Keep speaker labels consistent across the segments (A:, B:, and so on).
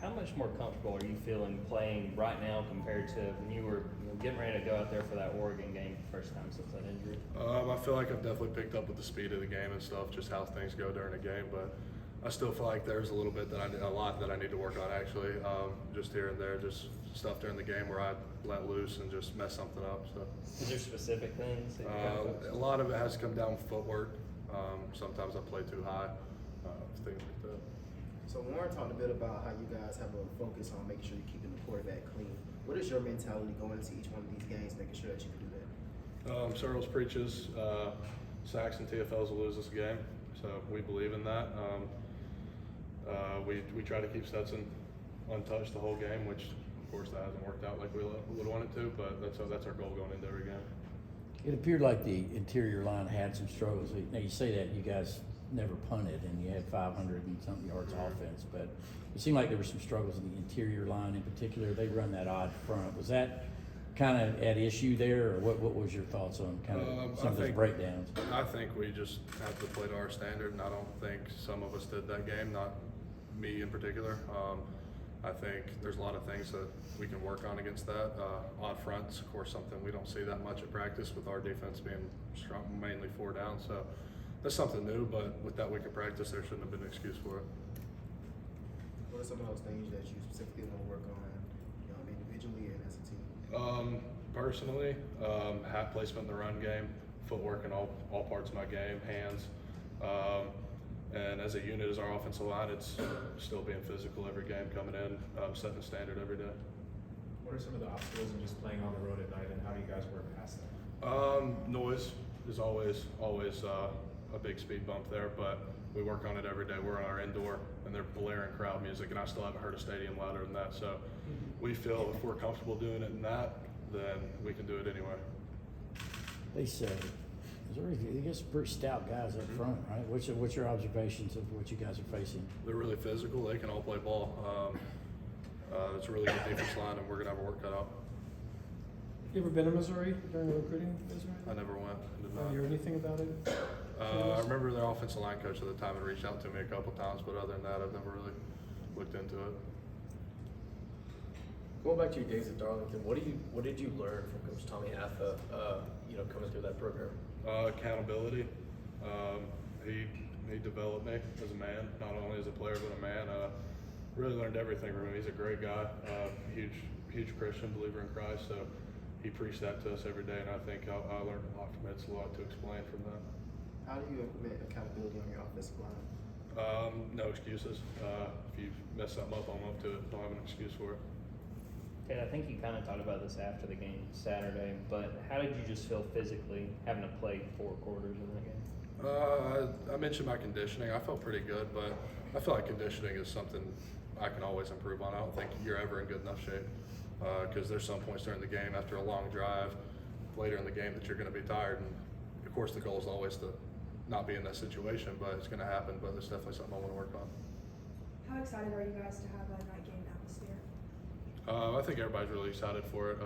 A: how much more comfortable are you feeling playing right now compared to when you were getting ready to go out there for that Oregon game first time since that injury?
B: I feel like I've definitely picked up with the speed of the game and stuff, just how things go during a game. But I still feel like there's a lot that I need to work on actually. Just here and there, just stuff during the game where I let loose and just mess something up. So.
A: Is there specific things that you're
B: a lot of it has to come down with footwork. Sometimes I play too high, things like that.
C: So Warren talked a bit about how you guys have a focus on making sure you're keeping the quarterback clean. What is your mentality going into each one of these games, making sure that you can do that?
B: Searles preaches sacks and TFLs will lose this game, so we believe in that. We try to keep Stetson untouched the whole game, which of course that hasn't worked out like we would want it to, but that's our goal going into every game.
D: It appeared like the interior line had some struggles. Now you say that you guys never punted and you had 500 and something yards offense, but it seemed like there were some struggles in the interior line in particular. They run that odd front. Was that kind of at issue there, or what was your thoughts on kind of some of those breakdowns?
B: I think we just have to play to our standard, and I don't think some of us did that game, not me in particular. I think there's a lot of things that we can work on against that. Odd fronts, of course, something we don't see that much at practice with our defense being strong, mainly 4 down. So that's something new, but with that week of practice, there shouldn't have been an excuse for it.
C: What are some of those things that you specifically want to work on, individually and as a team?
B: Personally, hat placement in the run game, footwork in all parts of my game, hands. And as a unit, as our offensive line, it's still being physical every game, coming in, setting the standard every day.
E: What are some of the obstacles in just playing on the road at night, and how do you guys work past that?
B: Noise is always a big speed bump there, but we work on it every day. We're on our indoor, and they're blaring crowd music, and I still haven't heard a stadium louder than that. So we feel if we're comfortable doing it in that, then we can do it anywhere.
D: They said, I guess pretty stout guys up front, right? What's your observations of what you guys are facing?
B: They're really physical. They can all play ball. It's a really good defense line, and we're gonna have our work cut out.
F: You ever been to Missouri during the recruiting visit?
B: I never went. Did
F: Have
B: not.
F: you heard anything about it?
B: I remember their offensive line coach at the time had reached out to me a couple times, but other than that, I've never really looked into it.
G: Going back to your days at Darlington, what did you learn from Coach Tommy Atha, coming through that program?
B: Accountability. He developed me as a man, not only as a player but a man. Really learned everything from him. He's a great guy, huge Christian, believer in Christ. So he preached that to us every day, and I think I learned a lot from it. It's a lot to explain from that.
C: How do you implement accountability on your offensive line?
B: No excuses. If you mess something up, own up to it. Don't have an excuse for it.
A: Tate, I think you kind of talked about this after the game Saturday, but how did you just feel physically having to play 4 quarters in that game?
B: I mentioned my conditioning. I felt pretty good, but I feel like conditioning is something I can always improve on. I don't think you're ever in good enough shape because there's some points during the game after a long drive later in the game that you're going to be tired. And of course, the goal is always to not be in that situation, but it's going to happen. But it's definitely something I want to work on.
H: How excited are you guys to have that night game atmosphere?
B: I think everybody's really excited for it.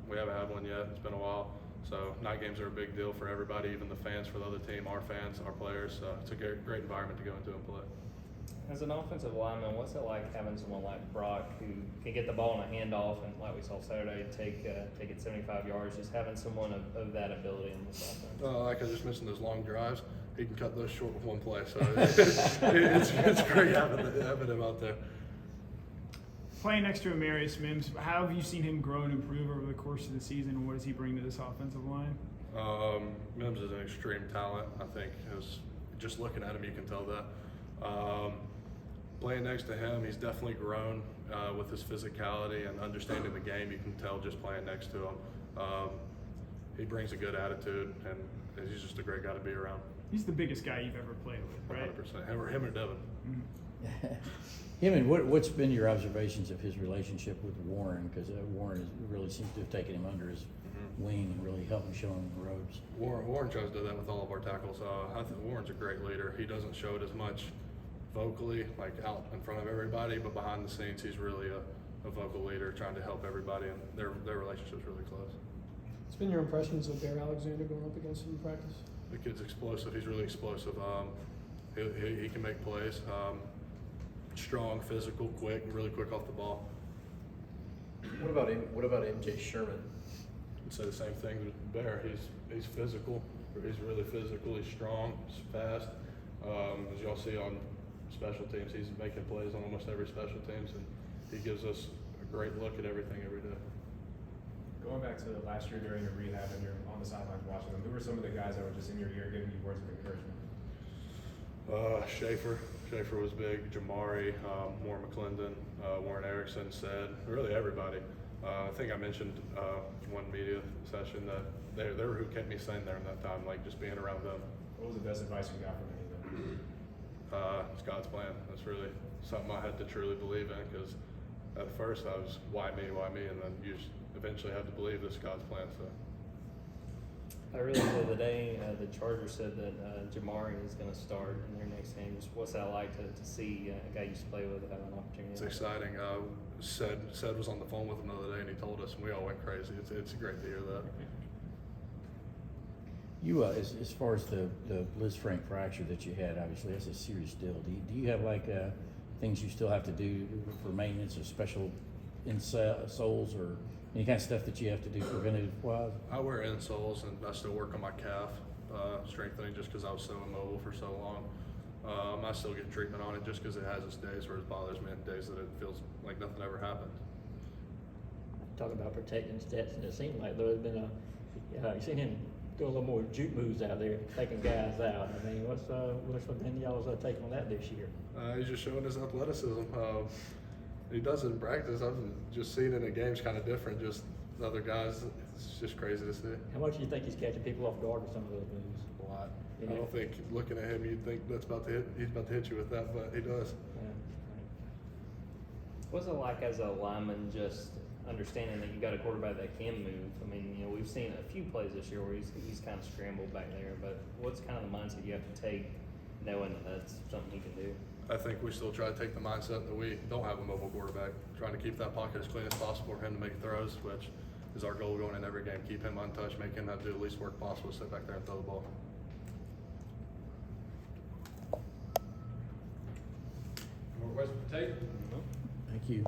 B: We haven't had one yet. It's been a while. So night games are a big deal for everybody, even the fans for the other team, our fans, our players. It's a great environment to go into and play.
A: As an offensive lineman, what's it like having someone like Brock who can get the ball in a handoff and, like we saw Saturday, take it 75 yards, just having someone of that ability in this offense?
B: Like I just mentioned, those long drives, he can cut those short with one play. So it's great having him out there.
F: Playing next to Amarius Mims, how have you seen him grow and improve over the course of the season, and what does he bring to this offensive line?
B: Mims is an extreme talent. I think just looking at him, you can tell that. Playing next to him, he's definitely grown with his physicality and understanding the game. You can tell just playing next to him. He brings a good attitude, and he's just a great guy to be around.
F: He's the biggest guy you've ever played with, right?
B: 100%. Him or Devin.
F: Mm-hmm.
D: Him, and what's been your observations of his relationship with Warren? Because Warren really seems to have taken him under his wing and really helped him show him the ropes.
B: Warren tries to do that with all of our tackles. I think Warren's a great leader. He doesn't show it as much vocally, like out in front of everybody, but behind the scenes, he's really a vocal leader, trying to help everybody, and their relationship's really close.
F: What's been your impressions of Bear Alexander going up against him in practice?
B: The kid's explosive. He's really explosive. He can make plays. strong, physical, quick, really quick off the ball.
G: What about MJ Sherman?
B: I'd say the same thing with Bear. He's physical. He's really physical. He's strong. He's fast. As y'all see on special teams, he's making plays on almost every special teams, and he gives us a great look at everything every day.
E: Going back to last year during your rehab and you're on the sidelines watching them, who were some of the guys that were just in your ear giving you words of encouragement?
B: Schaefer was big. Jamari, Warren McClendon, Warren Erickson said, really everybody. I think I mentioned one media session that they were who kept me sane there in that time, like just being around them.
E: What was the best advice you got from any of them?
B: It's God's plan. That's really something I had to truly believe in, because at first I was, why me, and then you just eventually had to believe this God's plan. So.
A: I really the other day, the Chargers said that Jamari is going to start in their next game. Just what's that like to see a guy you used to play with have an opportunity?
B: It's exciting. Said was on the phone with him the other day, and he told us, and we all went crazy. It's great to hear that.
D: You, as far as the Liz Frank fracture that you had, obviously that's a serious deal. Do you have like things you still have to do for maintenance or special insoles or any kind of stuff that you have to do preventative wise?
B: I wear insoles, and I still work on my calf strengthening just because I was so immobile for so long. I still get treatment on it just because it has its days where it bothers me and days that it feels like nothing ever happened.
I: Talking about protecting Stetson, it seemed like there had been you seen him do a little more juke moves out there, taking guys out. I mean, what's been y'all's take on that this year?
B: He's just showing his athleticism. He does it in practice. I've just seen it in games kind of different, just other guys. It's just crazy to see.
I: How much do you think he's catching people off guard with some of those moves?
B: A lot.
I: You
B: I
I: know?
B: don't think looking at him you'd think he's about to hit you with that, but he does.
I: Yeah.
A: What's it like as a lineman just understanding that you got a quarterback that can move? I mean, we've seen a few plays this year where he's kind of scrambled back there, but what's kind of the mindset you have to take knowing that that's something he can do?
B: I think we still try to take the mindset that we don't have a mobile quarterback, trying to keep that pocket as clean as possible for him to make throws, which is our goal going in every game. Keep him untouched, make him have to do the least work possible, sit back there and throw the ball.
E: More questions for Tate?
D: Thank you.